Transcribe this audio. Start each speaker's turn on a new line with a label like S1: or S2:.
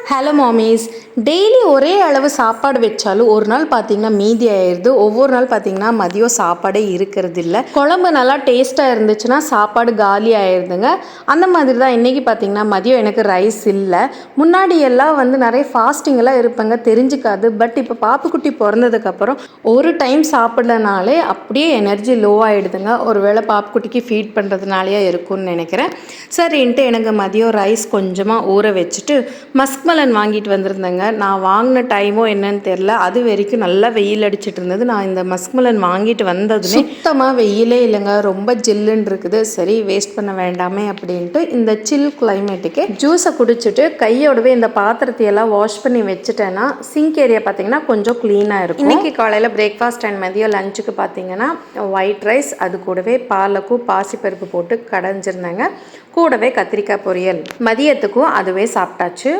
S1: Hello மாமிஸ், daily ஒரே அளவு சாப்பாடு வச்சாலும் ஒரு நாள் பார்த்தீங்கன்னா மீதி ஆயிடுது. ஒவ்வொரு நாள் பார்த்தீங்கன்னா மதியம் சாப்பாடே இருக்கிறது இல்லை. குழம்பு நல்லா டேஸ்ட்டாக இருந்துச்சுன்னா சாப்பாடு காலி ஆயிடுதுங்க. அந்த மாதிரி தான் இன்றைக்கி பார்த்தீங்கன்னா மதியம் எனக்கு ரைஸ் இல்லை. முன்னாடி எல்லாம் நிறைய ஃபாஸ்டிங்கெல்லாம் இருப்பாங்க, தெரிஞ்சுக்காது. பட் இப்போ பாப்புக்குட்டி பிறந்ததுக்கப்புறம் ஒரு டைம் சாப்பிட்லனாலே அப்படியே எனர்ஜி லோ ஆகிடுதுங்க. ஒரு வேளை பாப்புக்குட்டிக்கு ஃபீட் பண்ணுறதுனாலேயே இருக்கும்னு நினைக்கிறேன். சரின்ட்டு எனக்கு மதியம் ரைஸ் கொஞ்சமாக ஊற வச்சுட்டு மஸ்க்மெலன் வாங்கிட்டு வந்திருந்தேங்க. நான் வாங்கின டைமோ என்னன்னு தெரில, அது வரைக்கும் நல்லா வெயில் அடிச்சிட்டு இருந்தது. நான் இந்த மஸ்க்மெலன் வாங்கிட்டு வந்ததுமே சுத்தமாக வெயிலே இல்லைங்க, ரொம்ப ஜில்லுன்னு இருக்குது. சரி வேஸ்ட் பண்ண வேண்டாமே அப்படின்ட்டு இந்த சில் கிளைமேட்டுக்கு ஜூஸை குடிச்சிட்டு கையோடவே இந்த பாத்திரத்தையெல்லாம் வாஷ் பண்ணி வச்சுட்டேன்னா சிங்க் ஏரியா பார்த்தீங்கன்னா கொஞ்சம் க்ளீனாக இருக்கும். இன்றைக்கி காலையில் பிரேக்ஃபாஸ்ட் அண்ட் மதியம் லஞ்சுக்கு பார்த்தீங்கன்னா ஒயிட் ரைஸ், அது கூடவே பாலக்கும் பாசிப்பருப்பு போட்டு கடைஞ்சிருந்தாங்க. கூடவே கத்திரிக்காய் பொரியல். மதியத்துக்கும் அதுவே சாப்பிட்டாச்சு.